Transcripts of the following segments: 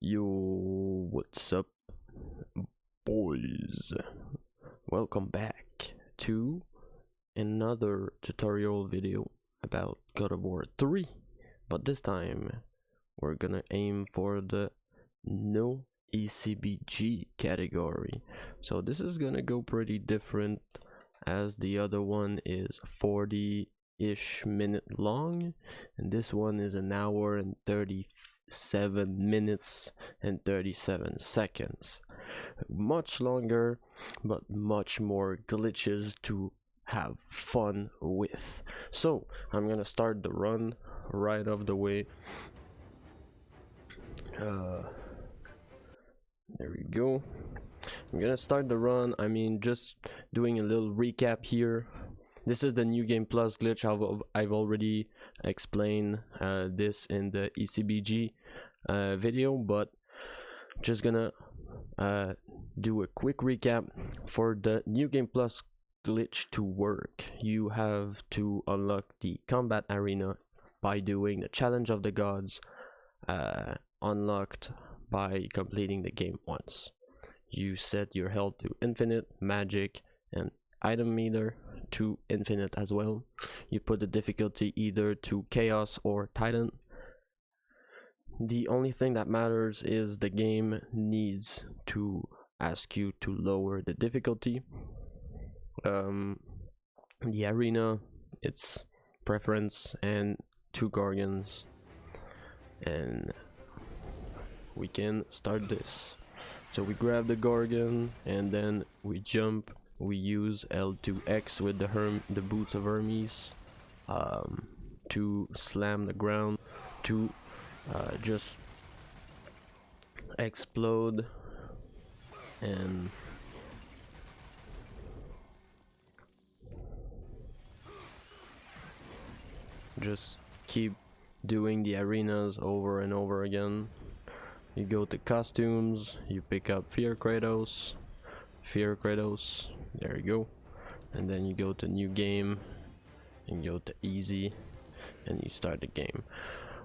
Yo, what's up, boys? Welcome back to another tutorial video about God of War 3, but this time we're gonna aim for the No ECBG category. So this is gonna go pretty different, as the other one is 40-ish minute long, and this one is an hour and 37 minutes and 37 seconds. Much longer, but much more glitches to have fun with. So I'm gonna start the run right off the way. There we go. I'm gonna start the run. Just doing a little recap here. This is the New Game Plus glitch. I've already explained this in the ECBG video, but just gonna do a quick recap. For the New Game Plus glitch to work, you have to unlock the combat arena by doing the challenge of the gods, unlocked by completing the game once. You set your health to infinite, magic, and item meter to infinite as well. You put the difficulty either to chaos or titan. The only thing that matters is the game needs to ask you to lower the difficulty. The arena, it's preference and 2 Gorgons, and we can start this. So we grab the Gorgon and then we jump. We use L2X with the boots of Hermes to slam the ground, to just explode and just keep doing the arenas over and over again. You go to costumes, you pick up Fear Kratos, there you go, and then you go to new game and go to easy and you start the game.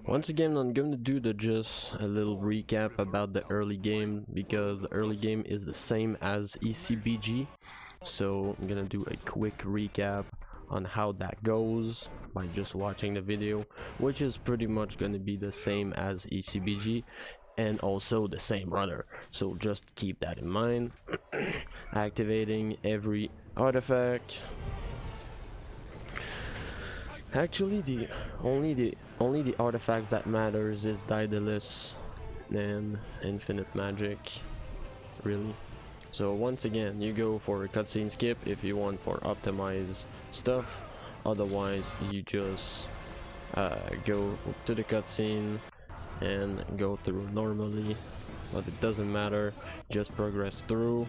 Once again, I'm going to do just a little recap about the early game, because the early game is the same as ECBG. So I'm gonna do a quick recap on how that goes by just watching the video, which is pretty much going to be the same as ECBG and also the same runner, so just keep that in mind. Activating every artifact. Actually, the only the artifacts that matters is Daedalus and infinite magic, really. So once again, you go for a cutscene skip if you want for optimized stuff. Otherwise, you just go to the cutscene and go through normally, but it doesn't matter, just progress through.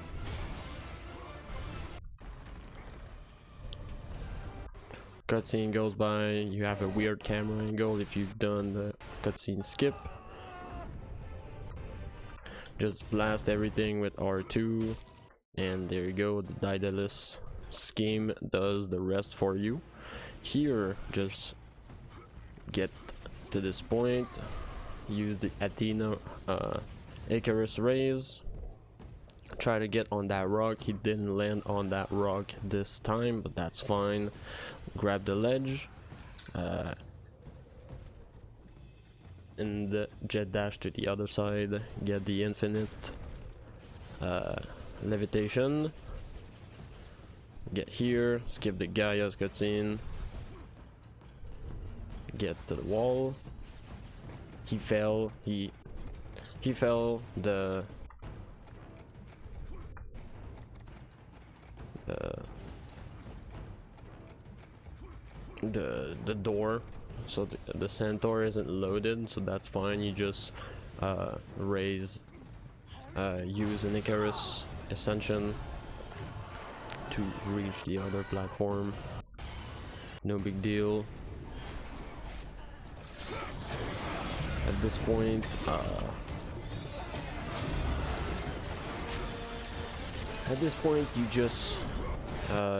Cutscene goes by, you have a weird camera angle if you've done the cutscene skip. Just blast everything with R2 and there you go, the Daedalus scheme does the rest for you. Here, just get to this point, use the Athena Icarus rays, try to get on that rock. He didn't land on that rock this time, but that's fine. Grab the ledge and jet dash to the other side, get the infinite levitation, get here, skip the Gaia's cutscene, get to the wall. He fell, he fell the door, so the centaur isn't loaded, so that's fine. You just use an Icarus ascension to reach the other platform. No big deal. At this point, you just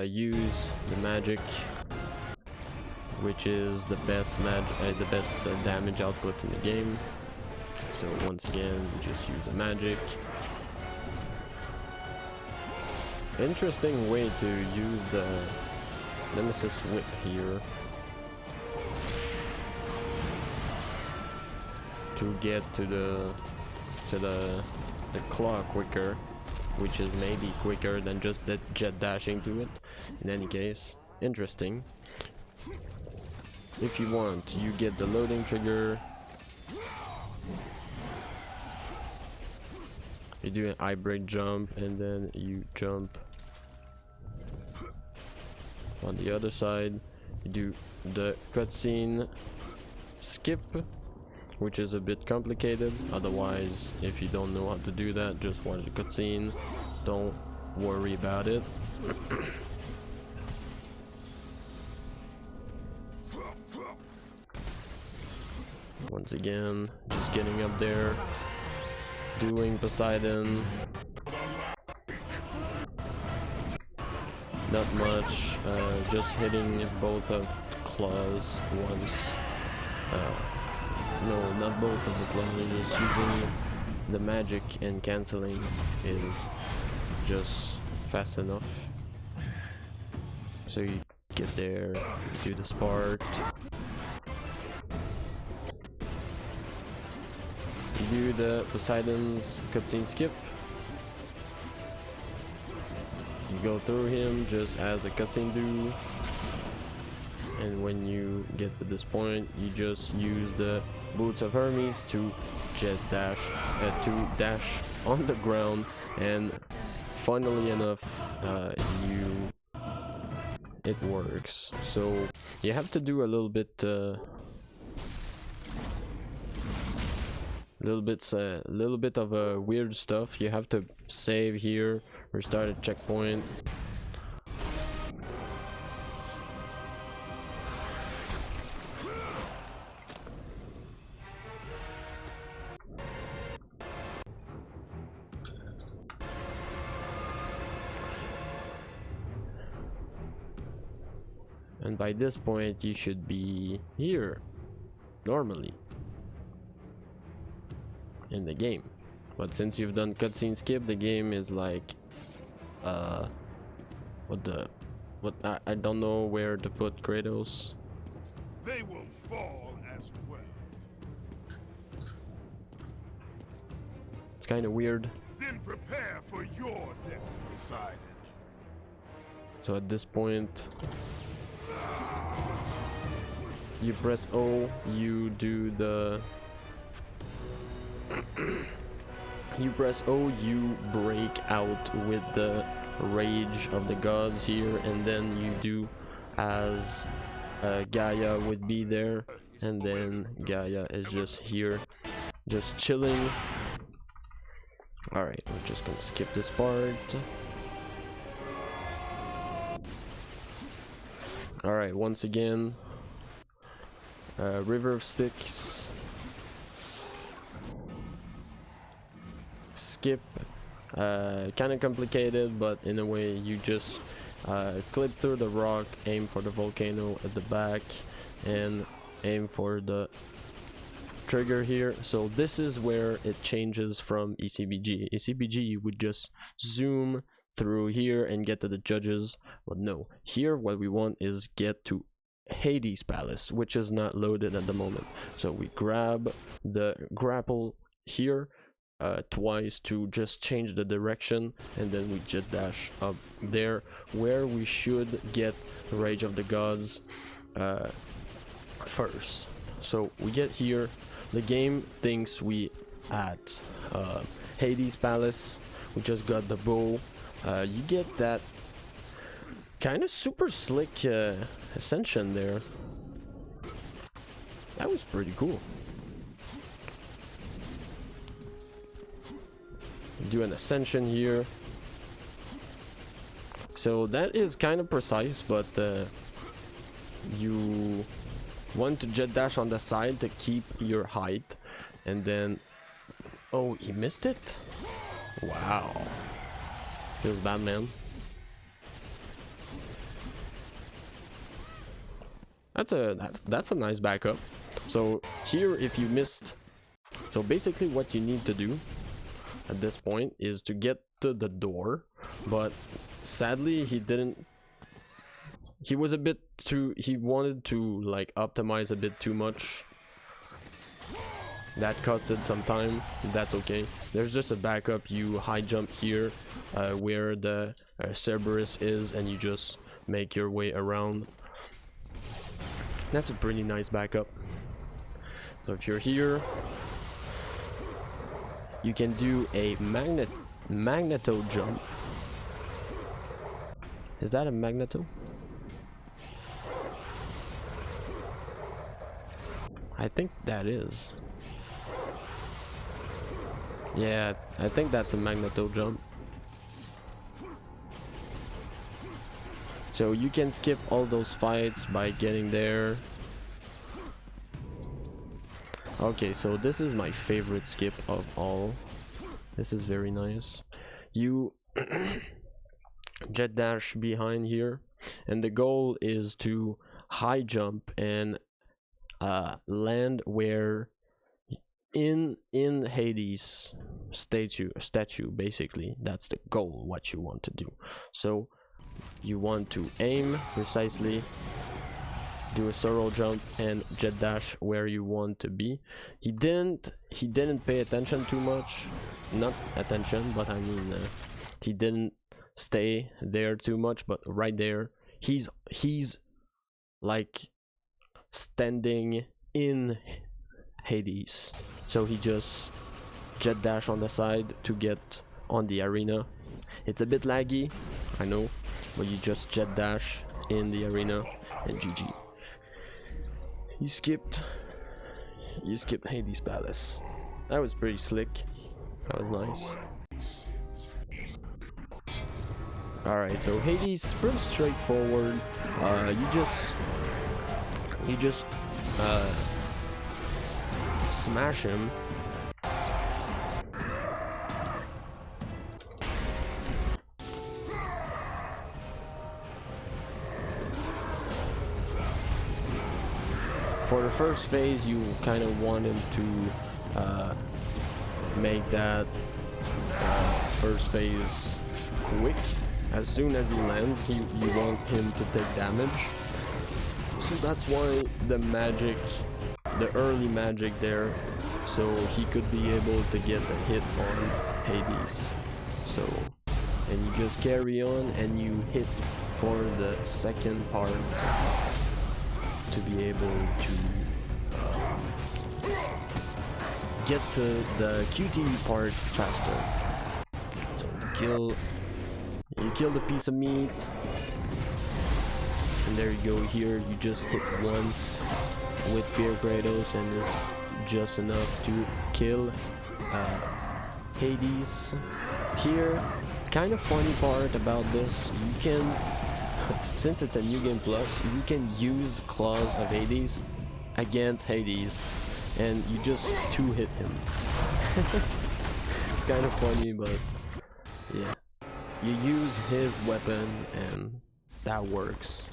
use the magic, which is the best damage output in the game. So once again, just use the magic. Interesting way to use the Nemesis Whip here to get to the claw quicker, which is maybe quicker than just the jet dashing to it. In any case, interesting. If you want, you get the loading trigger. You do an hybrid jump and then you jump on the other side. You do the cutscene skip, which is a bit complicated. Otherwise, if you don't know how to do that, just watch the cutscene. Don't worry about it. Once again, just getting up there, doing Poseidon. Not much, just hitting both of the claws once. No, not both of the claws, just using the magic and cancelling is just fast enough. So you get there, you do this part. You do the Poseidon's cutscene skip. You go through him just as the cutscene do, and when you get to this point, you just use the Boots of Hermes to dash on the ground, and funnily enough, it works. So you have to do a little bit of weird stuff. You have to save here, restart a checkpoint. And by this point you should be here normally in the game, but since you've done cutscene skip, the game is like I don't know where to put Kratos. They will fall as well. It's kind of weird. Then prepare for your death, Poseidon. So at this point you press O, you do the you press O, you break out with the rage of the gods here, and then you do as Gaia would be there, and then Gaia is just here, just chilling. Alright, we're just gonna skip this part. Alright, once again, River of Styx. Skip, kind of complicated, but in a way you just clip through the rock, aim for the volcano at the back, and aim for the trigger here. So this is where it changes from ECBG. ECBG would just zoom through here and get to the judges, but no, here what we want is get to Hades Palace, which is not loaded at the moment. So we grab the grapple here twice to just change the direction, and then we jet dash up there where we should get Rage of the Gods first. So we get here, the game thinks we at Hades Palace. We just got the bow. You get that kind of super slick ascension there. That was pretty cool. Do an ascension here. So that is kind of precise, but you want to jet dash on the side to keep your height, and then oh, he missed it. Wow, feels bad, man. That's a nice backup. So here, if you missed So basically what you need to do at this point is to get to the door, but sadly he didn't. He was a bit too, he wanted to like optimize a bit too much. That costed some time. That's okay. There's just a backup. You high jump here where the Cerberus is, and you just make your way around. That's a pretty nice backup. So if you're here, you can do a magneto jump. Is that a magneto? I think that is. Yeah, I think that's a magneto jump. So you can skip all those fights by getting there. Okay, so this is my favorite skip of all. This is very nice. You jet dash behind here, and the goal is to high jump and land where in Hades statue. Basically that's the goal, what you want to do. So you want to aim precisely, do a solo jump and jet dash where you want to be. He didn't pay attention too much, not attention, but I mean he didn't stay there too much, but right there he's like standing in Hades, so he just jet dash on the side to get on the arena. It's a bit laggy, I know, but you just jet dash in the arena and GG. You skipped Hades Palace. That was pretty slick. That was nice. Alright, so Hades is pretty straightforward. You just smash him. For the first phase, you kind of want him to make that first phase quick. As soon as he lands, you want him to take damage. So that's why the early magic there, so he could be able to get a hit on Hades. So, and you just carry on and you hit for the second part to be able to get to the QTE part faster. So you kill the piece of meat, and there you go. Here you just hit once with Fear Kratos, and it's just enough to kill Hades. Here, kind of funny part about this, you can, since it's a New Game Plus, you can use Claws of Hades against Hades, and you just two-hit him. It's kind of funny, but yeah. You use his weapon, and that works.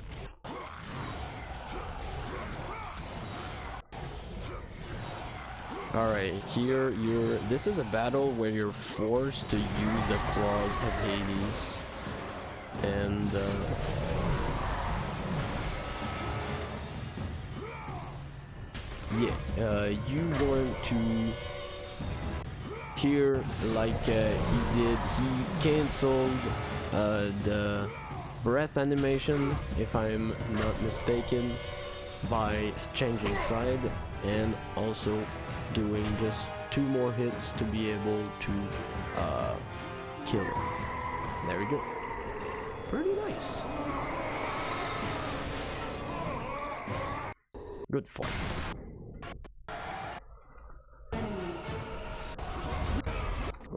Alright, here this is a battle where you're forced to use the Claws of Hades. And you want to here, like he canceled the breath animation, if I'm not mistaken, by changing side, and also doing just 2 more hits to be able to kill him. There we go. Pretty nice. Good fight.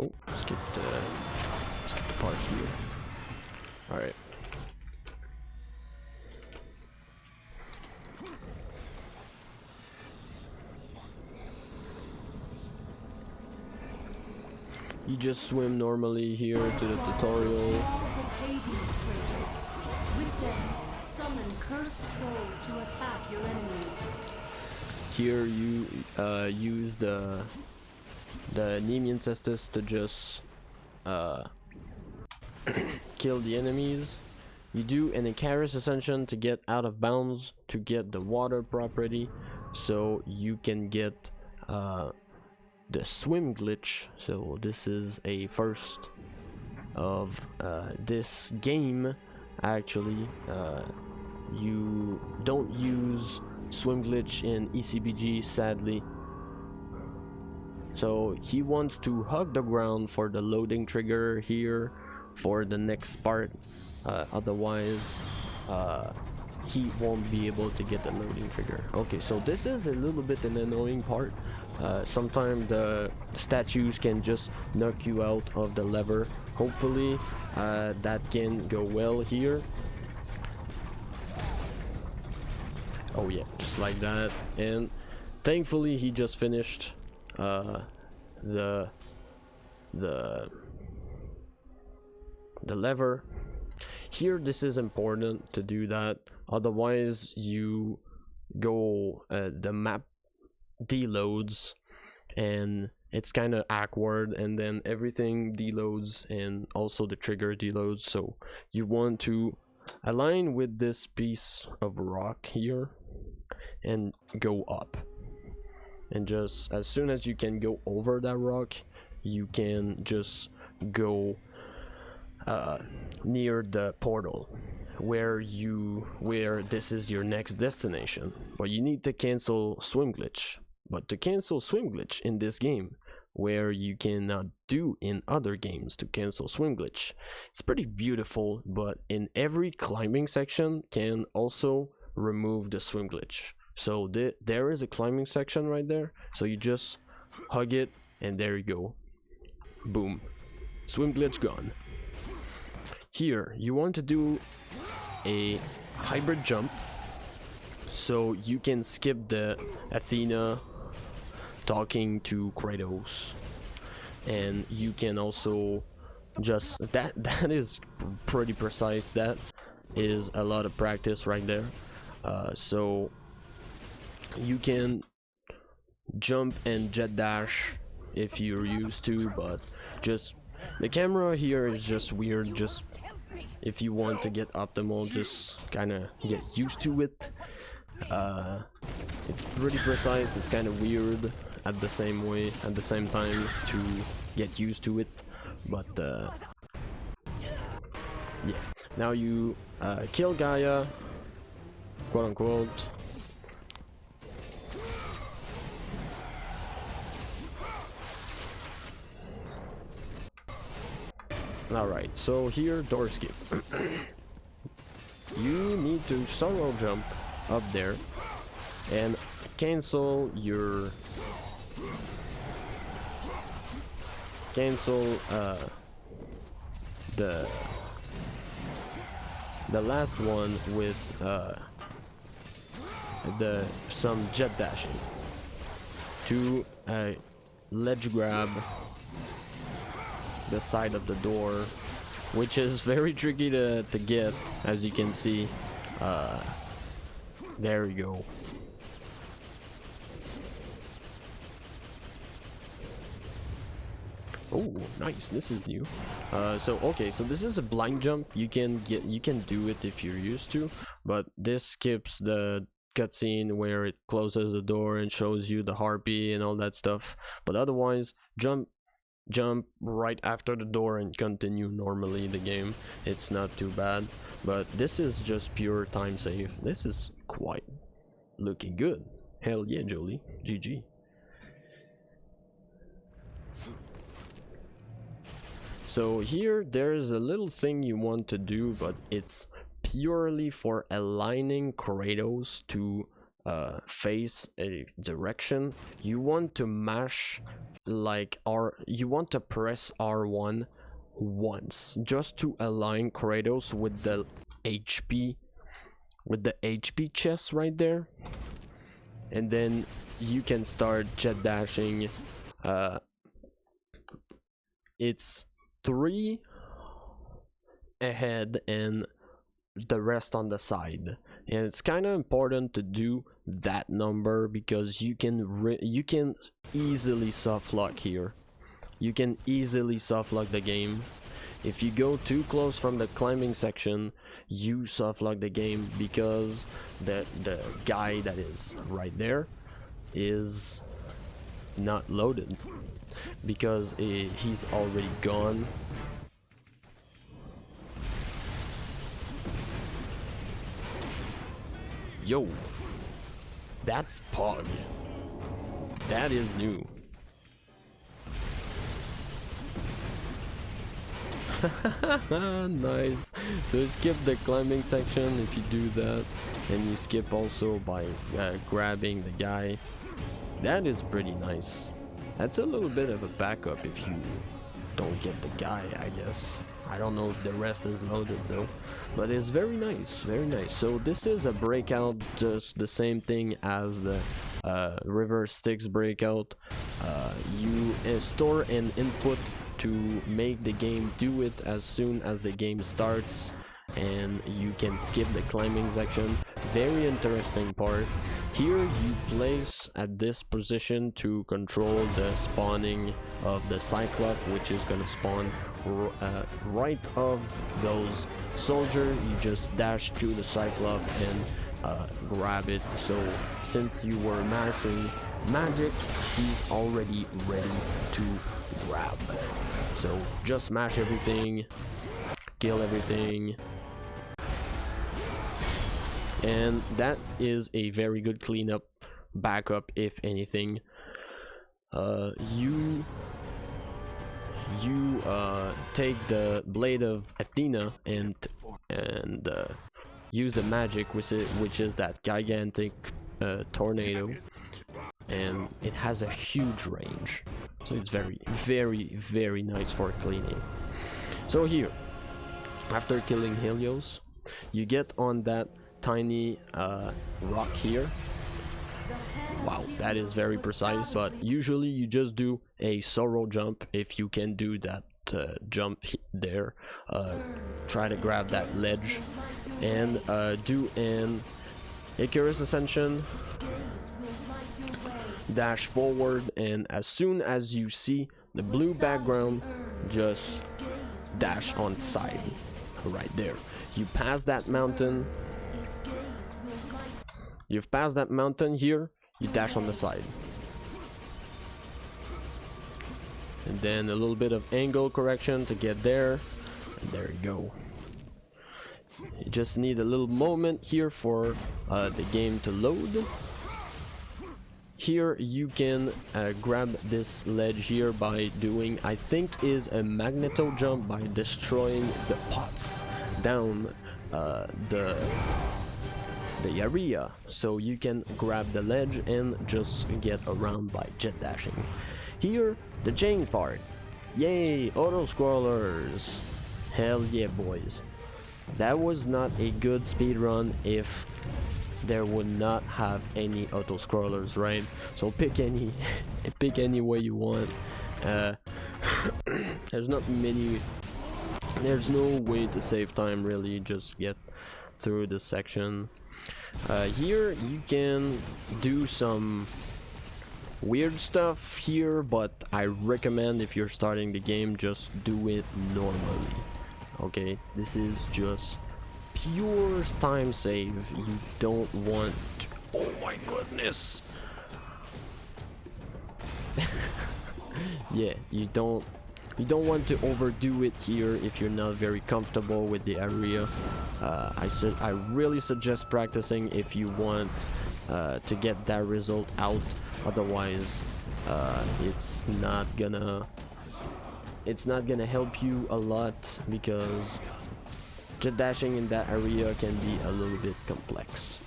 Oh, skip the part here. Alright. You just swim normally here to the tutorial. With them, summon cursed souls to attack your enemies. Here you use the Nemean cestus to just kill the enemies. You do an Icarus Ascension to get out of bounds, to get the water property, so you can get the swim glitch. So this is a first of this game. Actually, you don't use swim glitch in ECBG, sadly. So he wants to hug the ground for the loading trigger here for the next part. Otherwise, he won't be able to get the loading trigger. Okay, so this is a little bit an annoying part. Sometimes the statues can just knock you out of the lever. Hopefully that can go well here. Oh yeah, just like that. And thankfully he just finished the lever. Here this is important to do that, otherwise you go the map deloads and it's kind of awkward, and then everything deloads and also the trigger deloads. So you want to align with this piece of rock here and go up, and just as soon as you can go over that rock, you can just go near the portal where this is your next destination. But you need to cancel swim glitch. But to cancel swim glitch in this game, where you cannot do in other games to cancel swim glitch, it's pretty beautiful, but in every climbing section can also remove the swim glitch. So there is a climbing section right there, so you just hug it and there you go, boom, swim glitch gone. Here you want to do a hybrid jump, so you can skip the Athena talking to Kratos, and you can also just that is pretty precise. That is a lot of practice right there. So you can jump and jet dash if you're used to, but just the camera here is just weird. Just if you want to get optimal, just kind of get used to it. It's pretty precise. It's kind of weird at the same time to get used to it, but yeah. Now you kill Gaia, quote unquote. Alright, so here, door skip. You need to solo jump up there and cancel the last one with some jet dashing to ledge grab the side of the door, which is very tricky to get, as you can see. There you go. Oh, nice. This is new. So okay, so this is a blind jump. You can do it if you're used to, but this skips the cutscene where it closes the door and shows you the harpy and all that stuff. But otherwise, jump right after the door and continue normally the game. It's not too bad, but this is just pure time save. This is quite looking good. Hell yeah, Jolie. GG. So here there's a little thing you want to do, but it's purely for aligning Kratos to face a direction. You want to mash you want to press R1 once just to align Kratos with the HP chest right there, and then you can start jet dashing. It's 3 ahead and the rest on the side. and it's kind of important to do that number because you can easily soft lock here. You can easily soft lock the game. If you go too close from the climbing section, you soft lock the game because the guy that is right there is not loaded because he's already gone. Yo, that's Pog. That is new. Nice. So you skip the climbing section if you do that, and you skip also by grabbing the guy. That is pretty nice. That's a little bit of a backup if you don't get the guy, I guess. I don't know if the rest is loaded though, but it's very nice, very nice. So this is a breakout, just the same thing as the reverse sticks breakout. You store an input to make the game do it as soon as the game starts, and you can skip the climbing section. Very interesting part. Here you place at this position to control the spawning of the Cyclops, which is gonna spawn right of those soldiers. You just dash to the Cyclops and grab it. So since you were mashing magic, he's already ready to grab. So just mash everything, kill everything, and that is a very good cleanup backup. If anything, you take the blade of Athena and use the magic, which is that gigantic tornado, and it has a huge range, so it's very nice for cleaning. So here, after killing Helios, you get on that tiny rock here. Wow, that is very precise, but usually you just do a solo jump. If you can do that jump there, try to grab that ledge and do an Icarus Ascension, dash forward, and as soon as you see the blue background, just dash on side right there. You pass that mountain. You've passed that mountain here, you dash on the side. And then a little bit of angle correction to get there. And there you go. You just need a little moment here for the game to load. Here you can grab this ledge here by doing, I think, is a magneto jump by destroying the pots down the area, so you can grab the ledge and just get around by jet dashing. Here, the chain part. Yay, auto scrollers. Hell yeah, boys. That was not a good speed run if there would not have any auto scrollers, right? So pick any pick any way you want. There's not many, there's no way to save time really, just get through this section. Here you can do some weird stuff here, but I recommend if you're starting the game, just do it normally. Okay, this is just pure time save. You don't want to, oh my goodness. Yeah, you don't want to overdo it here if you're not very comfortable with the area. I really suggest practicing if you want to get that result out. Otherwise, it's not gonna help you a lot, because jet dashing in that area can be a little bit complex.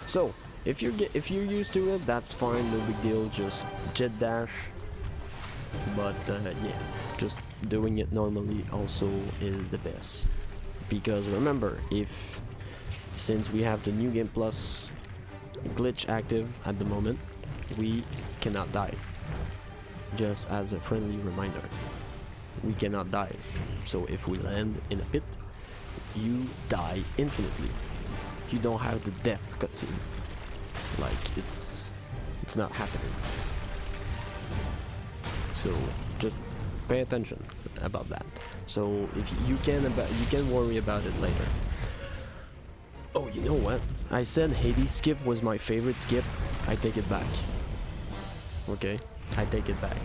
So if you're used to it, that's fine, no big deal, just jet dash. But yeah, just doing it normally also is the best, because remember, since we have the New Game Plus glitch active at the moment, we cannot die. Just as a friendly reminder, we cannot die. So if we land in a pit, you die infinitely. you don't have the death cutscene. Like it's not happening. So just pay attention about that. So if you can worry about it later. Oh, you know what? I said Hades skip was my favorite skip. I take it back. Okay, I take it back.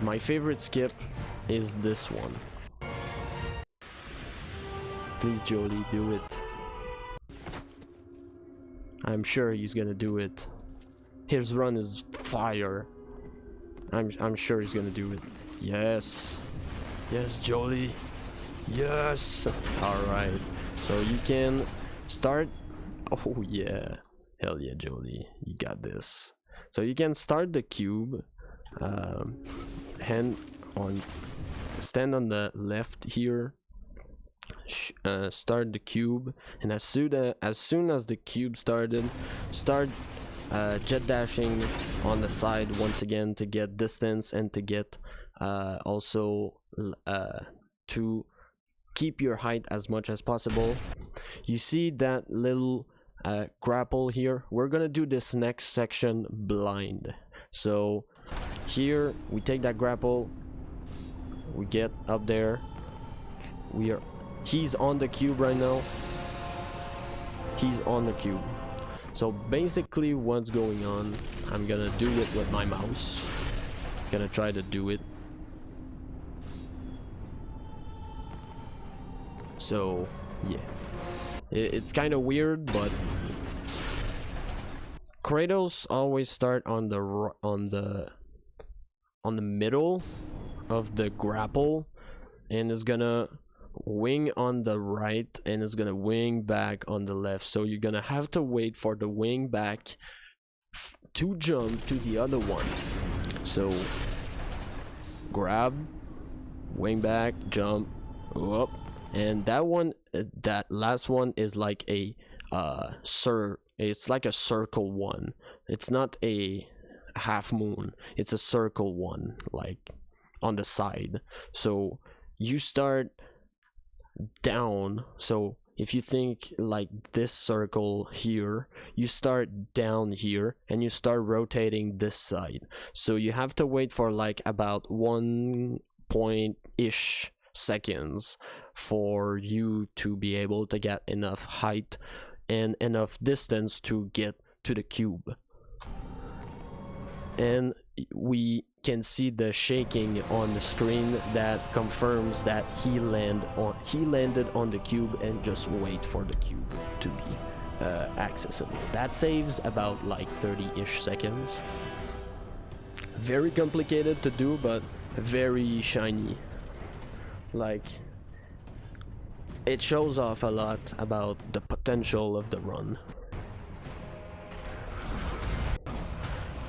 My favorite skip is this one. Please, Jolie, do it. I'm sure he's gonna do it. His run is fire. I'm sure he's gonna do it. Yes. Yes, Jolie. Yes. Alright. So you can start. Oh yeah. Hell yeah, Jolie. You got this. So you can start the cube. Stand on the left here. Start the cube, and as soon as the cube started, start jet dashing on the side once again to get distance and to get also to keep your height as much as possible. You see that little grapple here? We're gonna do this next section blind. So here we take that grapple, we get up there, he's on the cube right now. He's on the cube. So basically what's going on, I'm gonna do it with my mouse. Gonna try to do it. So yeah, it's kind of weird, but Kratos always start on the middle of the grapple, and is gonna wing on the right and is gonna wing back on the left. So you're gonna have to wait for the wing back to jump to the other one. So grab, wing back, jump, up, and that one, that last one is like a it's like a circle one. It's not a half moon, it's a circle one, like on the side. So you start down. So if you think like this circle here, you start down here and you start rotating this side. So you have to wait for like about 1 point-ish seconds for you to be able to get enough height and enough distance to get to the cube. And we can see the shaking on the screen that confirms that he landed on the cube, and just wait for the cube to be accessible. That saves about like 30-ish seconds. Very complicated to do, but very shiny. Like, it shows off a lot about the potential of the run.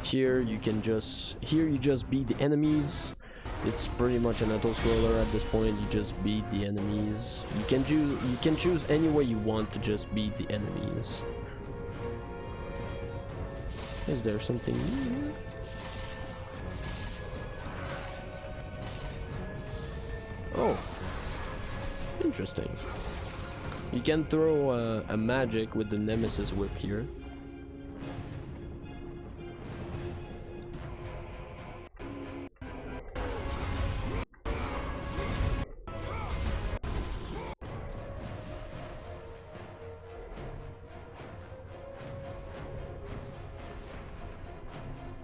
Here you just beat the enemies. It's pretty much an auto-scroller at this point. You just beat the enemies. You can choose any way you want to just beat the enemies. Is there something new? Oh, interesting. You can throw a magic with the Nemesis whip here.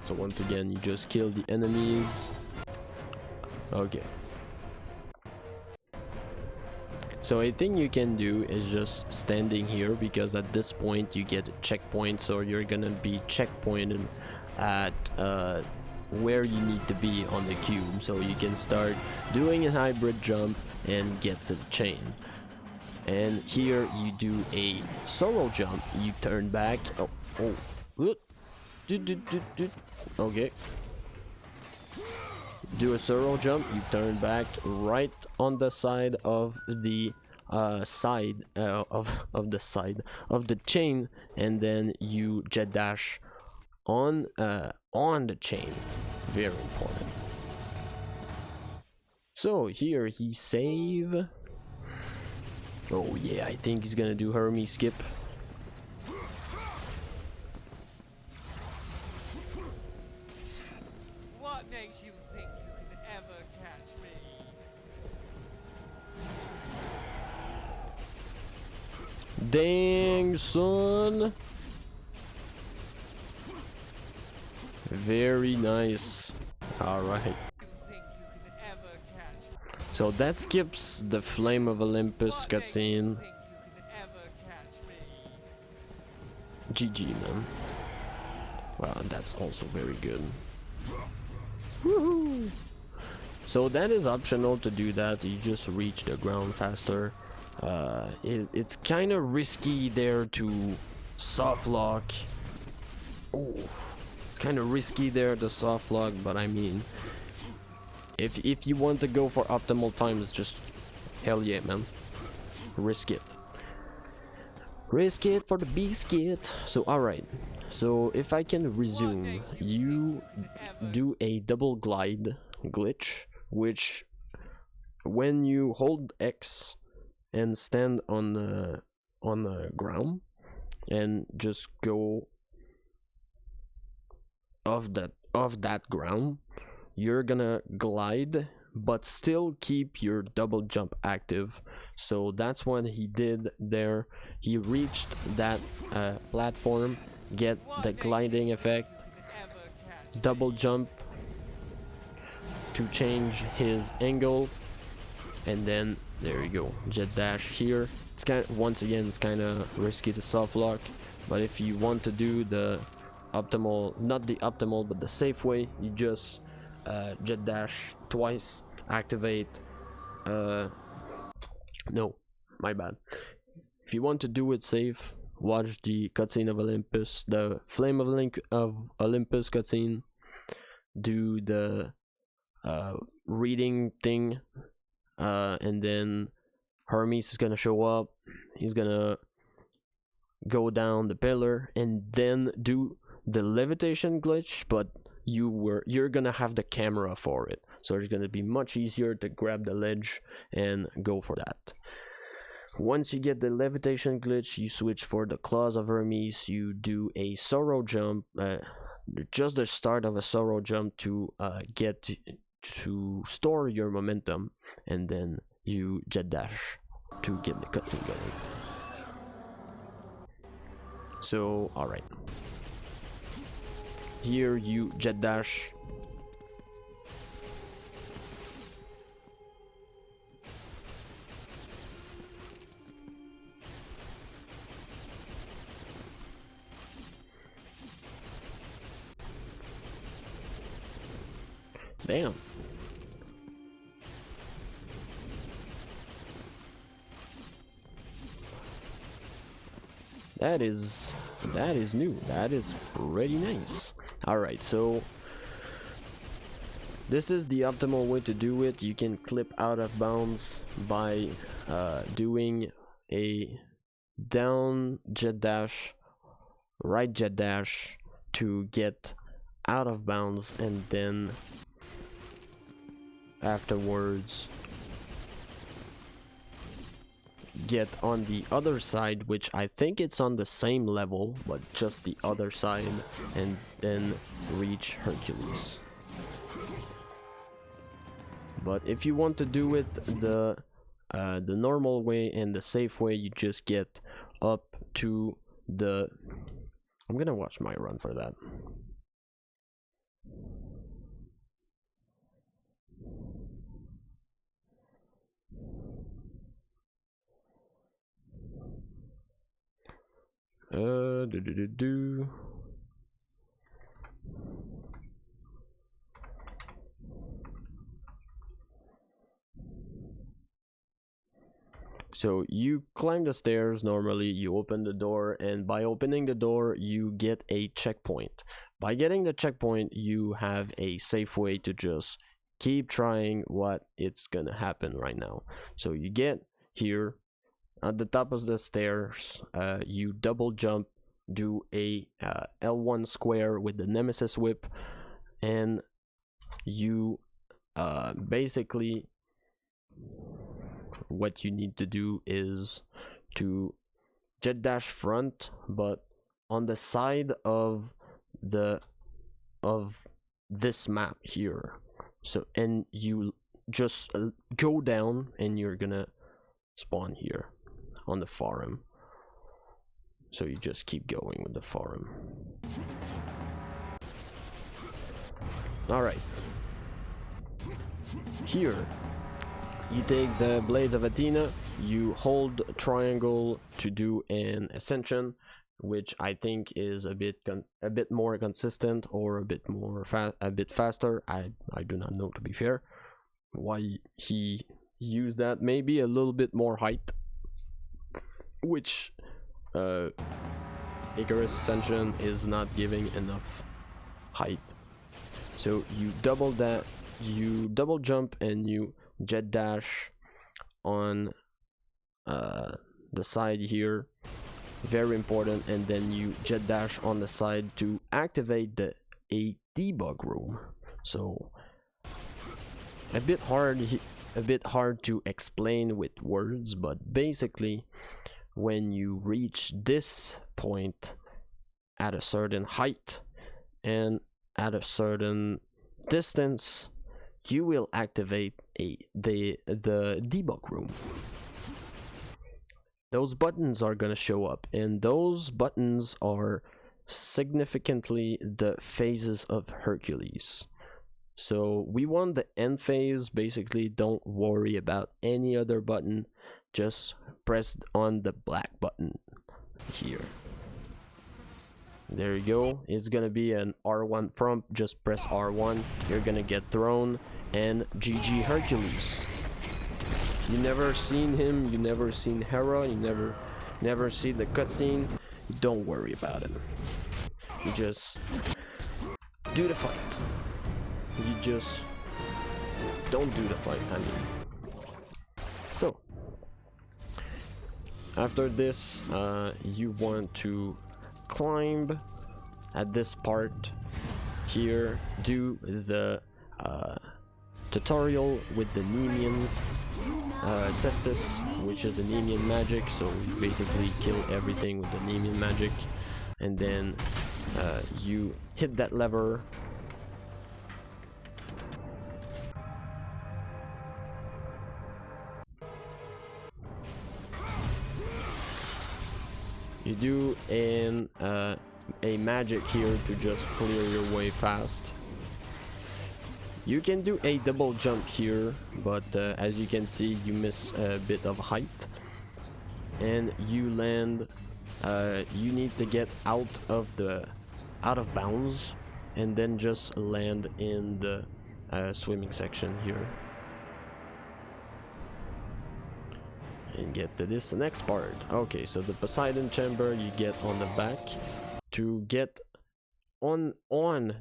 So once again, you just kill the enemies. Okay. So a thing you can do is just standing here, because at this point you get a checkpoint, so you're gonna be checkpointed at where you need to be on the cube. So you can start doing a hybrid jump and get to the chain. And here you do a solo jump. You turn back. Okay. Do a solo jump. You turn back right on the side of the of the chain, and then you jet dash on the chain. Very important. So here he save. Oh yeah, I think he's gonna do Hermes skip. What makes you think you can ever catch me? Dang, son. Very nice. Alright. You think you can ever catch me? So that skips the Flame of Olympus What makes you cutscene. think you can ever catch me? GG, man. Wow, that's also very good. Woohoo! So that is optional to do that. You just reach the ground faster. It's kind of risky there to soft lock. Oh, it's kind of risky there to soft lock, but I mean, if you want to go for optimal times, just hell yeah, man, risk it. Risk it for the biscuit. So alright, so if I can resume, you do a double glide glitch, which when you hold X and stand on the ground and just go off that ground, you're gonna glide but still keep your double jump active. So that's what he did there. He reached that platform, get the gliding effect, double jump to change his angle, and then there you go, jet dash here. It's kind of, once again, it's kind of risky to soft lock, but if you want to do the optimal, not the optimal but the safe way, you just jet dash twice, activate no, my bad. If you want to do it safe, watch the cutscene of Olympus, the Flame of Olympus cutscene, do the reading thing, and then Hermes is gonna show up. He's gonna go down the pillar and then do the levitation glitch, but you're gonna have the camera for it, so it's gonna be much easier to grab the ledge and go for that. Once you get the levitation glitch, you switch for the claws of Hermes. You do a sorrow jump, just the start of a sorrow jump to get to store your momentum, and then you jet dash to get the cutscene going. So alright, here you jet dash, damn. That is new. That is pretty nice. Alright, so this is the optimal way to do it. You can clip out of bounds by doing a down jet dash, right jet dash to get out of bounds, and then afterwards get on the other side, which I think it's on the same level but just the other side, and then reach Hercules. But if you want to do it the normal way and the safe way, you just get up to the, I'm gonna watch my run for that. So you climb the stairs normally, you open the door, and by opening the door you get a checkpoint. By getting the checkpoint, you have a safe way to just keep trying what it's gonna happen right now. So you get here at the top of the stairs, you double jump, do a L1 square with the Nemesis whip, and you basically what you need to do is to jet dash front, but on the side of this map here. So, and you just go down and you're gonna spawn here on the forum. So you just keep going with the forum. Alright. Here, you take the Blades of Athena, you hold triangle to do an ascension, which I think is a bit more consistent or a bit faster. I do not know, to be fair, why he used that. Maybe a little bit more height, which Icarus Ascension is not giving enough height. So you double jump and you jet dash on the side here, very important, and then you jet dash on the side to activate a debug room. So a bit hard to explain with words, but basically when you reach this point at a certain height and at a certain distance, you will activate the debug room. Those buttons are gonna show up, and those buttons are significantly the phases of Hercules. So we want the end phase. Basically, don't worry about any other button, just press on the black button here. There you go. It's gonna be an R1 prompt. Just press R1, you're gonna get thrown, and GG Hercules. You never seen him, you never seen Hera, you never see the cutscene. Don't worry about it. You just do the fight. You just don't do the fight, I mean. So after this, you want to climb at this part here, do the tutorial with the Nemean Cestus, which is the Nemean magic. So you basically kill everything with the Nemean magic, and then you hit that lever. You do a magic here to just clear your way fast. You can do a double jump here, but as you can see, you miss a bit of height, and you land. You need to get out of bounds, and then just land in the swimming section here. And get to this next part. Okay, so the Poseidon chamber you get on the back. To get on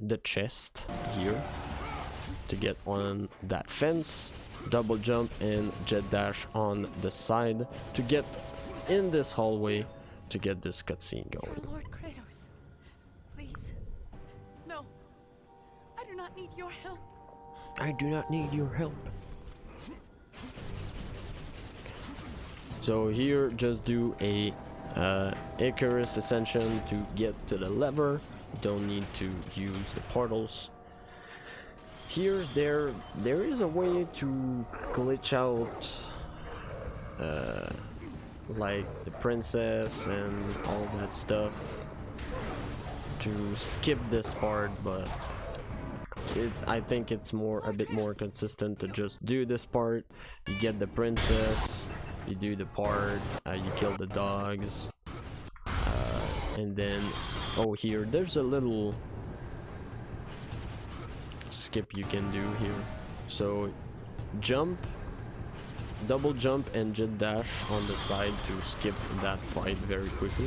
the chest here, to get on that fence, double jump and jet dash on the side to get in this hallway to get this cutscene going. Lord Kratos, please. No, I do not need your help. I do not need your help. So here, just do a Icarus Ascension to get to the lever. Don't need to use the portals. There is a way to glitch out like the princess and all that stuff to skip this part, but I think it's a bit more consistent to just do this part. You get the princess, you do the part, you kill the dogs, and then here there's a little skip you can do here. So jump, double jump and jet dash on the side to skip that fight very quickly.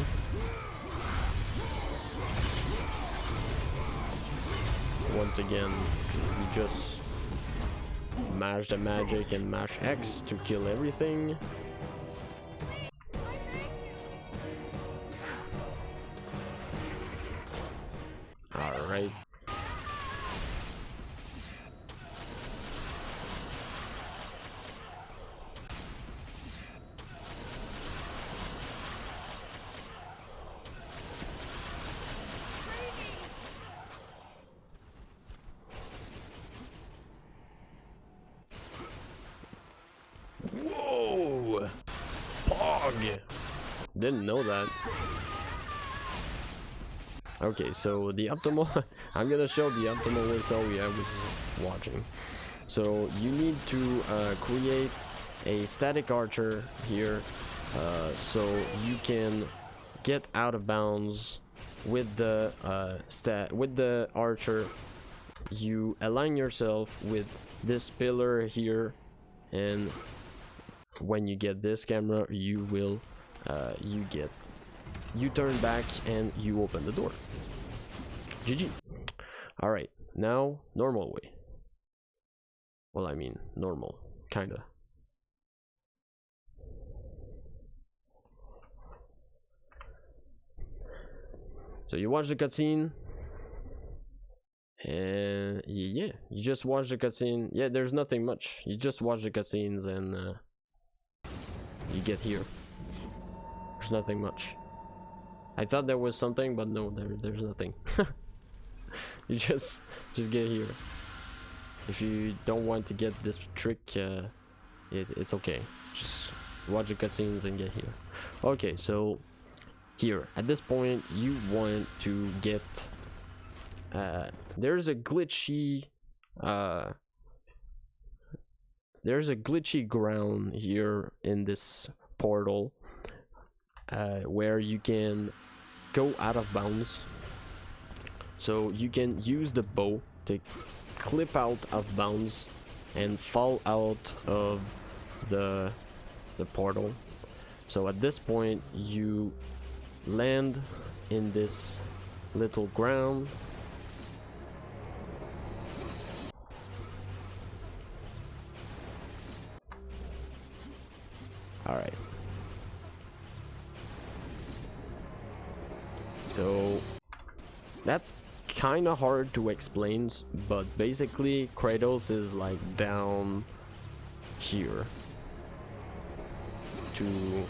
Once again, you just mash the magic and mash X to kill everything. Alright. Didn't know that. Okay, so the optimal I'm gonna show the optimal whistle I was watching. So you need to create a static archer here, so you can get out of bounds with the archer. You align yourself with this pillar here, and when you get this camera, you will you turn back and you open the door. GG. All right, now normal way. Well, I mean normal, kinda. So you watch the cutscene, and yeah, you just watch the cutscene. Yeah, there's nothing much. You just watch the cutscenes and you get here. There's nothing much. I thought there was something, but no, there's nothing. You just get here. If you don't want to get this trick, it's okay. Just watch the cutscenes and get here. Okay, so here at this point you want to get there's a glitchy ground here in this portal, where you can go out of bounds. So you can use the bow to clip out of bounds and fall out of the portal. So at this point you land in this little ground. All right. So that's kind of hard to explain, but basically Kratos is like down here to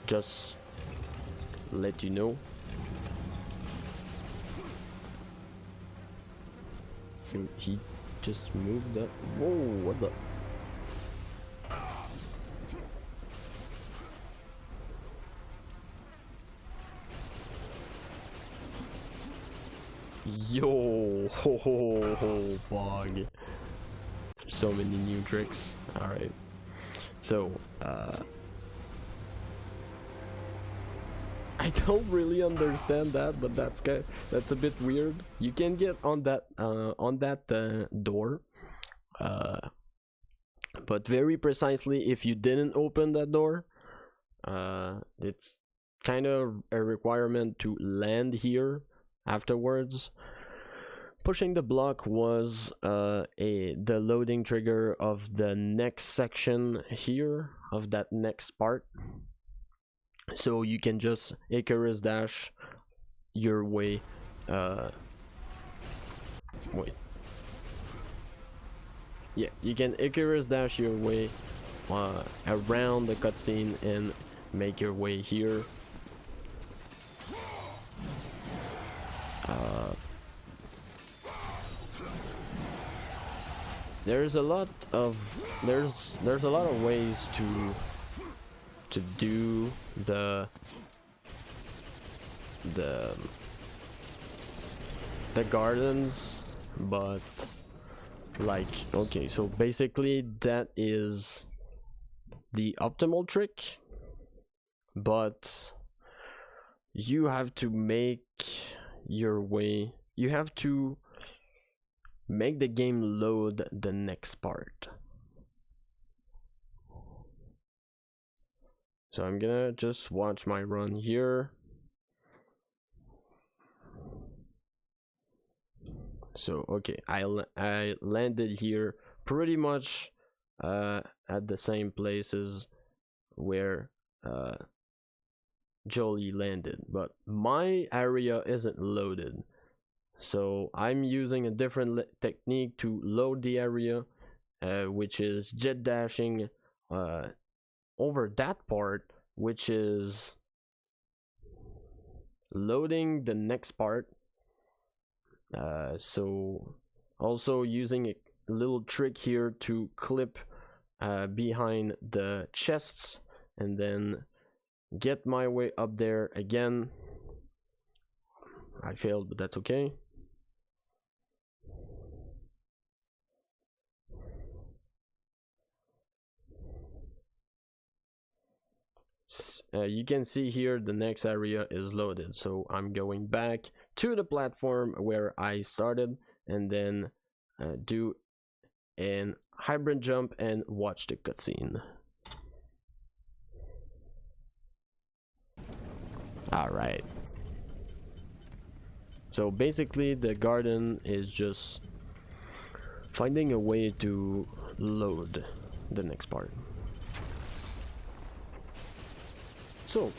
just let you know. He just moved that. Whoa, what the? Yo, ho, bug. So many new tricks. All right. So, I don't really understand that, but that's a bit weird. You can get on that door, but very precisely, if you didn't open that door, it's kind of a requirement to land here afterwards. Pushing the block was the loading trigger of the next section here, of that next part. So you can just Icarus dash your way. Wait. Yeah, you can Icarus dash your way around the cutscene and make your way here. There's a lot of ways to do the gardens, but like, okay, so basically that is the optimal trick, but you have to make your way, you have to make the game load the next part. So I'm gonna just watch my run here. So okay, I landed here pretty much at the same places where Jolie landed, but my area isn't loaded. So I'm using a different technique to load the area, which is jet dashing over that part, which is loading the next part. So also using a little trick here to clip behind the chests and then get my way up there again. I failed, but that's okay. You can see here the next area is loaded, so I'm going back to the platform where I started, and then do an hybrid jump and watch the cutscene. Alright, so basically the garden is just finding a way to load the next part. So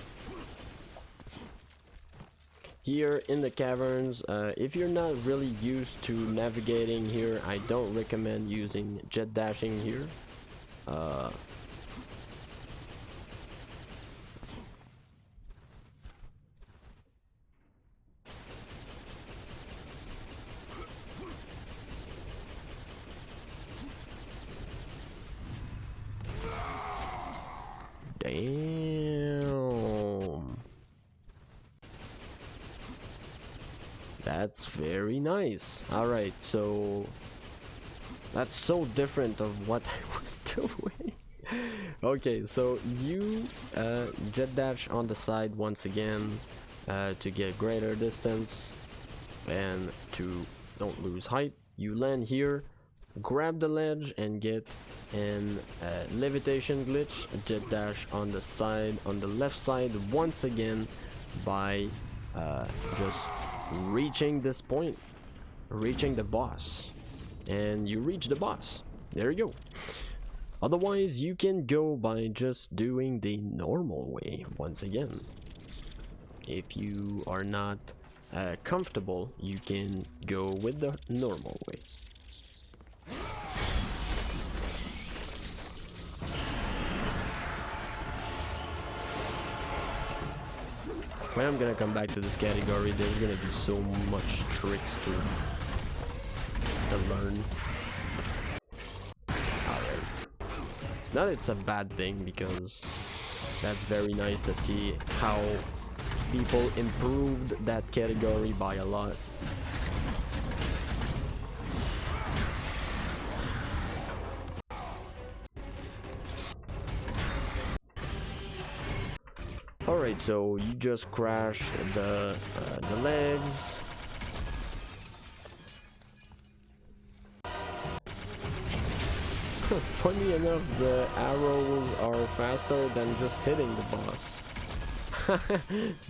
here in the caverns, if you're not really used to navigating here, I don't recommend using jet dashing here. Damn. That's very nice. Alright, so that's so different of what I was doing. Okay, so you jet dash on the side once again to get greater distance and to don't lose height. You land here, grab the ledge and get an levitation glitch, jet dash on the side, on the left side once again by just reaching this point, reaching the boss, and you reach the boss. There you go. Otherwise you can go by just doing the normal way once again. If you are not comfortable, you can go with the normal way. When I'm gonna come back to this category, there's gonna be so much tricks to learn. Alright. Not it's a bad thing, because that's very nice to see how people improved that category by a lot. Alright, so you just crash the legs. Funny enough, the arrows are faster than just hitting the boss.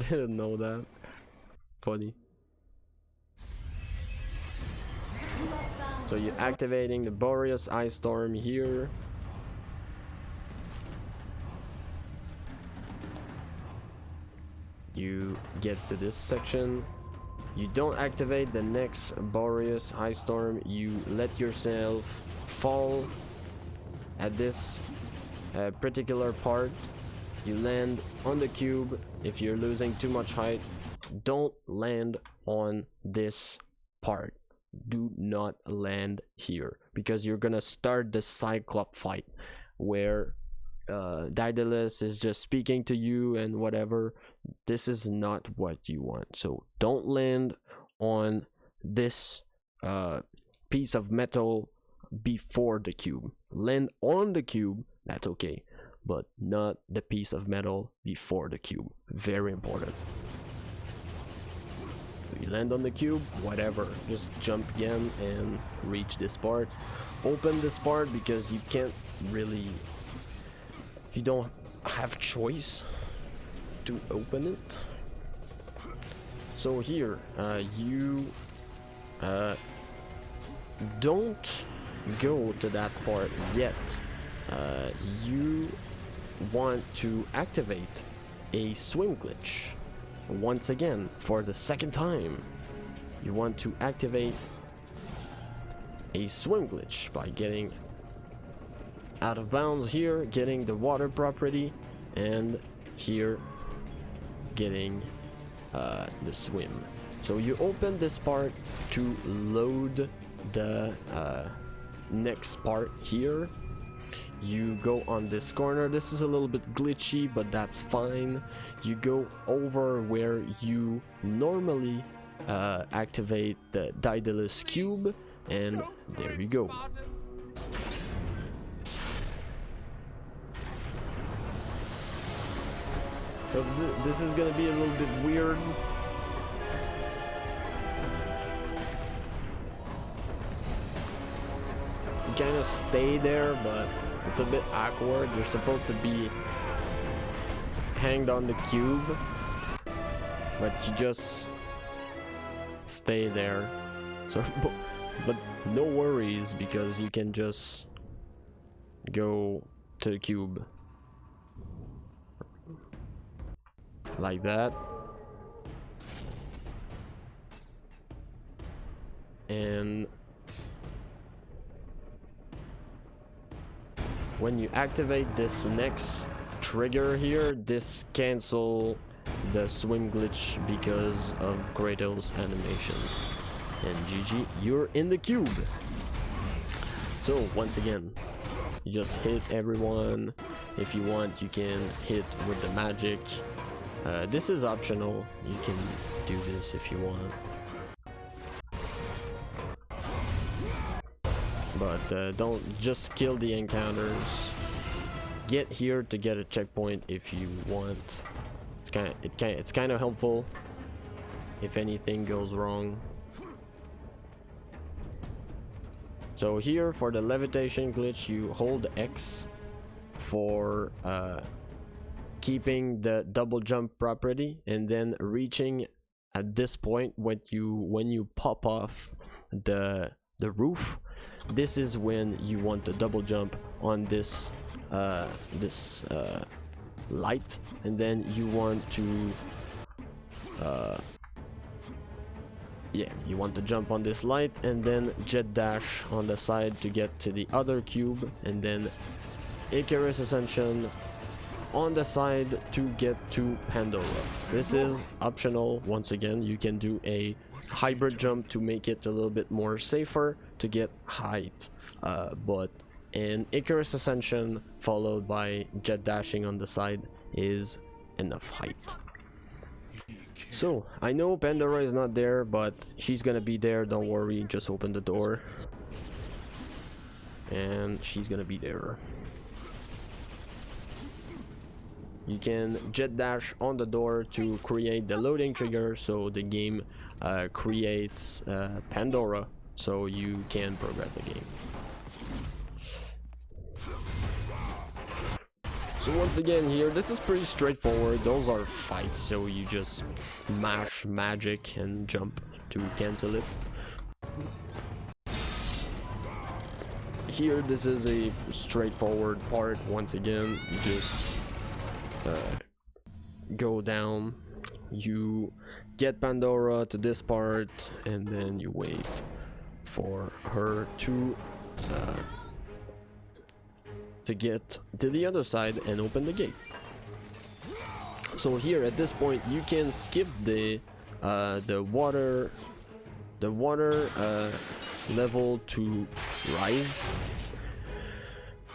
Didn't know that. Funny. So you're activating the Boreas Ice Storm here. You get to this section, you don't activate the next Boreas Ice Storm, you let yourself fall at this particular part, you land on the cube. If you're losing too much height, don't land on this part, do not land here, because you're gonna start the Cyclop fight where Daedalus is just speaking to you and whatever. This is not what you want, so don't land on this piece of metal before the cube. Land on the cube, that's okay, but not the piece of metal before the cube. Very important. So you land on the cube, whatever, just jump again and reach this part. Open this part, because you can't really, you don't have choice to open it. So here you don't go to that part yet. You want to activate a swim glitch once again for the second time. You want to activate a swim glitch by getting out of bounds here, getting the water property, and here getting the swim. So you open this part to load the next part here. You go on this corner. This is a little bit glitchy, but that's fine. You go over where you normally activate the Daedalus cube, and there you go. So this is gonna be a little bit weird. You kind of stay there, but it's a bit awkward. You're supposed to be hanged on the cube, but you just stay there. So, but no worries, because you can just go to the cube like that, and when you activate this next trigger here, this cancel the swim glitch because of Kratos' animation. And GG, you're in the cube. So once again, you just hit everyone. If you want, you can hit with the magic. This is optional. You can do this if you want. But don't just kill the encounters. Get here to get a checkpoint if you want. It's kind of helpful if anything goes wrong. So here for the levitation glitch, you hold X for keeping the double jump property, and then reaching at this point when you pop off the roof. This is when you want to double jump on this light, and then you want to you want to jump on this light and then jet dash on the side to get to the other cube, and then Icarus Ascension on the side to get to Pandora. This is optional. Once again, you can do a hybrid jump to make it a little bit more safer to get height, but an Icarus Ascension followed by jet dashing on the side is enough height. So I know Pandora is not there, but she's gonna be there, don't worry. Just open the door and she's gonna be there. You can jet dash on the door to create the loading trigger, so the game creates Pandora, so you can progress the game. So once again here, this is pretty straightforward. Those are fights, so you just mash magic and jump to cancel it. Here, this is a straightforward part. Once again, you just go down, you get Pandora to this part, and then you wait for her to get to the other side and open the gate. So here at this point you can skip the water level to rise,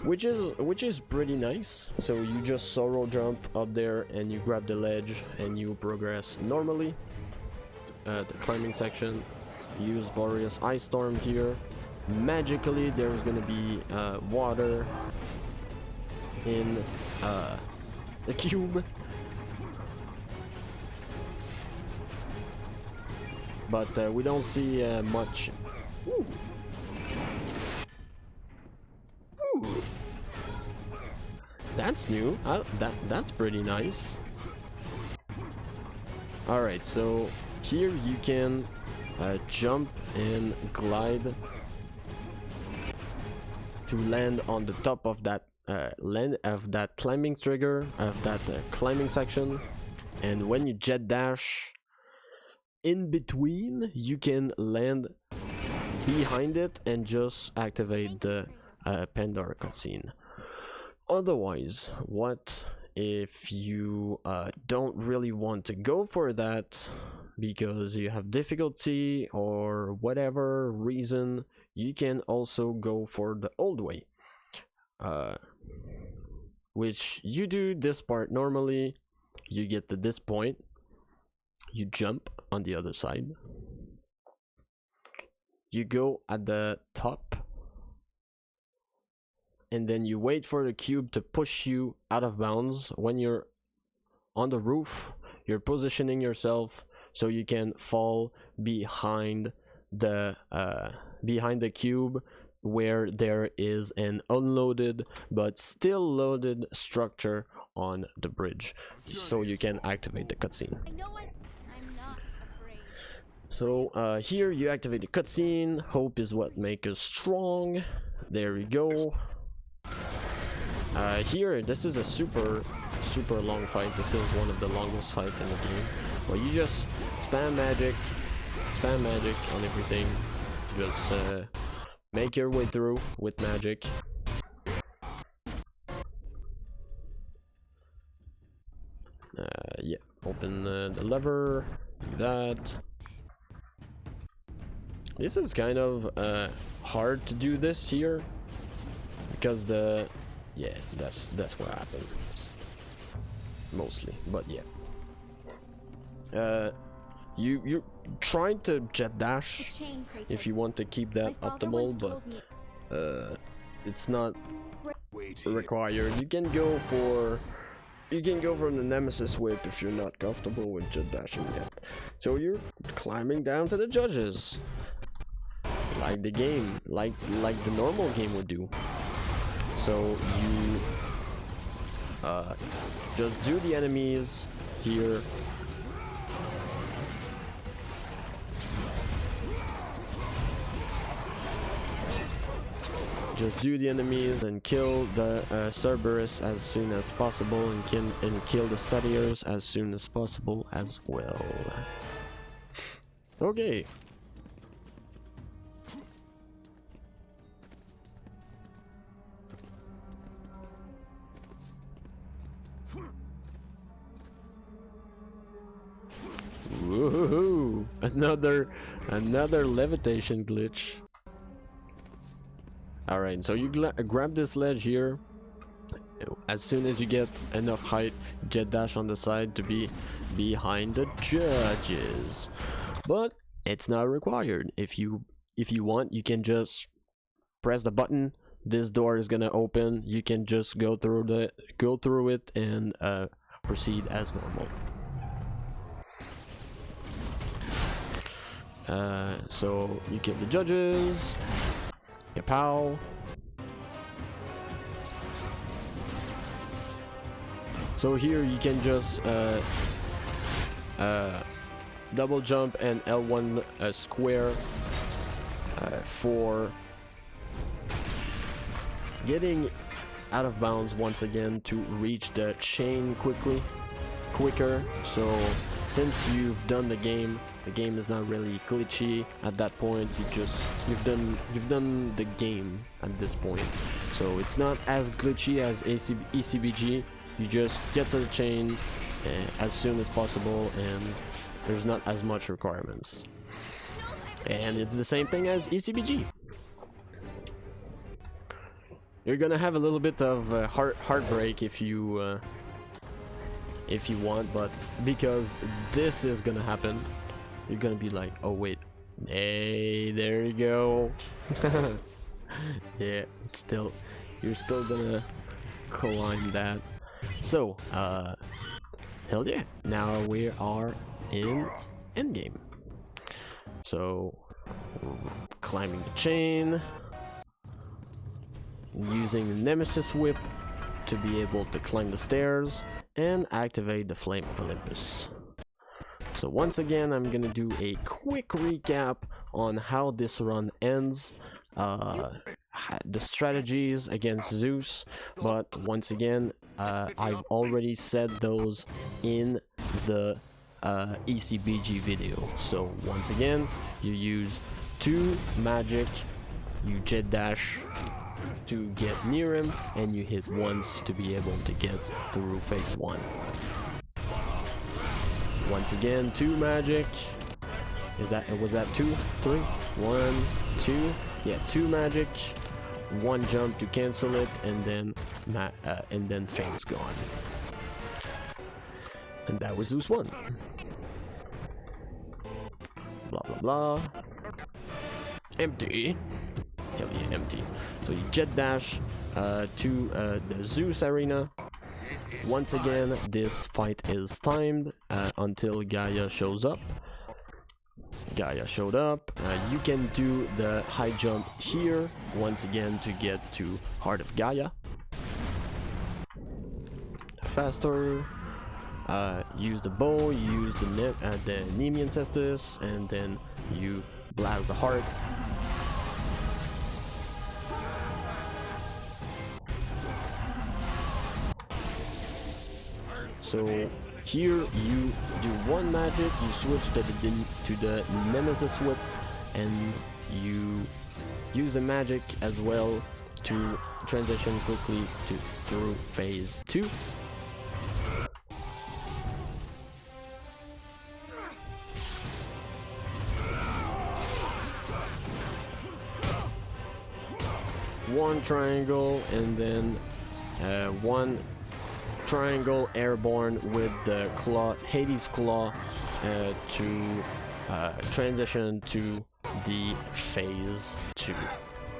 which is pretty nice. So you just solo jump up there and you grab the ledge and you progress normally. The climbing section, use Boreas Ice Storm here. Magically there's gonna be water in the cube, but we don't see much. Ooh. Ooh. That's new. That's pretty nice. Alright, so here you can jump and glide to land on the top of that climbing trigger, of that climbing section, and when you jet dash in between, you can land behind it and just activate the Pandora cutscene. Otherwise, what if you don't really want to go for that because you have difficulty or whatever reason? You can also go for the old way. which you do this part normally. You get to this point, you jump on the other side, you go at the top, and then you wait for the cube to push you out of bounds. When you're on the roof, you're positioning yourself so you can fall behind the cube, where there is an unloaded but still loaded structure on the bridge, so you can activate the cutscene. I know I'm not afraid. So here you activate the cutscene. Hope is what makes us strong. There we go. Here, this is a super long fight. This is one of the longest fights in the game. But you just spam magic on everything. Just make your way through with magic. Yeah, open the lever, do that. This is kind of hard to do this here, because yeah, that's what happened mostly. But yeah, you're trying to jet dash if you want to keep that optimal, but it's not required. You can go for the Nemesis whip if you're not comfortable with jet dashing yet. So you're climbing down to the judges, like the game, like the normal game would do. So you just do the enemies here. Just do the enemies and kill the Cerberus as soon as possible, and kill the Satyrs as soon as possible as well. Okay. Woohoo! Another levitation glitch. Alright, so you grab this ledge here. As soon as you get enough height, jet dash on the side to be behind the judges. But it's not required. If you want, you can just press the button. This door is gonna open. You can just go through it and proceed as normal. So you kill the judges. Kapow. So here you can just double jump and L1 square for getting out of bounds once again to reach the chain quicker. So since you've done the game is not really glitchy at that point. You've done the game at this point, so it's not as glitchy as ECBG. You just get to the chain as soon as possible, and there's not as much requirements. And it's the same thing as ECBG. You're gonna have a little bit of heartbreak if you want, but because this is gonna happen, you're gonna be like, oh wait, hey, there you go. Yeah, you're still gonna climb that. So hell yeah, now we are in endgame. So climbing the chain, using the Nemesis whip to be able to climb the stairs and activate the Flame of Olympus. So once again, I'm gonna do a quick recap on how this run ends, the strategies against Zeus, but once again, I've already said those in the ECBG video. So once again, you use 2 magic, you jet dash to get near him, and you hit once to be able to get through phase 1. Once again, 2 magic. Was that 2, 3, 1, 2? Yeah, 2 magic one jump to cancel it, and then Faye's gone. And that was Zeus 1. Blah blah blah. Empty. Hell yeah, empty. So you jet dash to the Zeus arena. Once again, this fight is timed until Gaia shows up. Gaia showed up. You can do the high jump here once again to get to Heart of Gaia. Faster. Use the bow, use the Nemean Cestus, and then you blast the heart. So here you do one magic, you switch to the Nemesis Whip, and you use the magic as well to transition quickly through phase 2. One triangle, and then one triangle airborne with the claw, Hades claw, to transition to the phase 2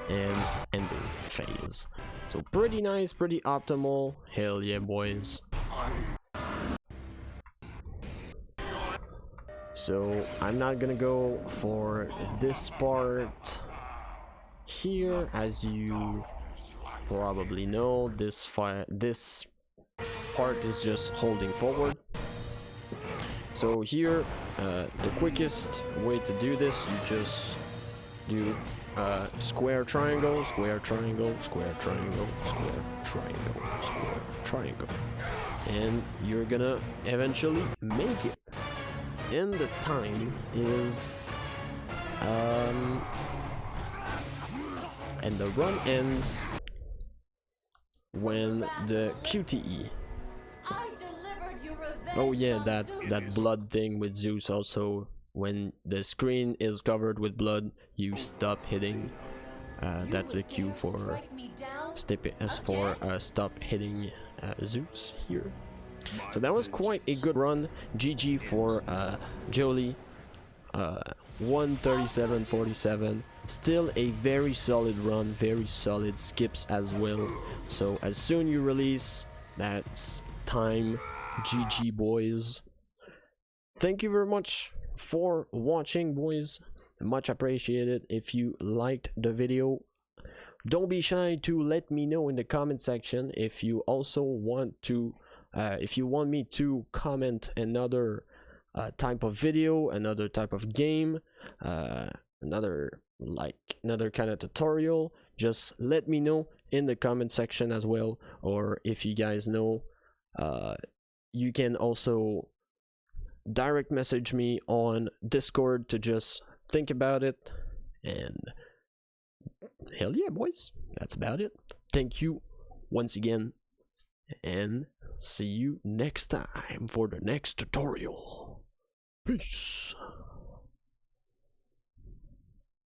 and ending phase. So pretty nice, pretty optimal. Hell yeah, boys. So I'm not gonna go for this part here. As you probably know, this part is just holding forward. So here, the quickest way to do this, you just do square triangle, square triangle, square triangle, square triangle, square triangle, and you're gonna eventually make it. And the time is and the run ends when the QTE. Oh yeah, that blood thing with Zeus also. When the screen is covered with blood, you stop hitting. That's a cue for stop hitting Zeus here. So that was quite a good run. GG for Jolie. 137.47. Still a very solid run, very solid skips as well. So as soon you release, that's time. GG, boys. Thank you very much for watching, boys. Much appreciated. If you liked the video, don't be shy to let me know in the comment section. If you also want to if you want me to comment another type of video, another type of game, another kind of tutorial, just let me know in the comment section as well. Or if you guys know, you can also direct message me on Discord to just think about it. And hell yeah, boys, that's about it. Thank you once again, and see you next time for the next tutorial. Peace.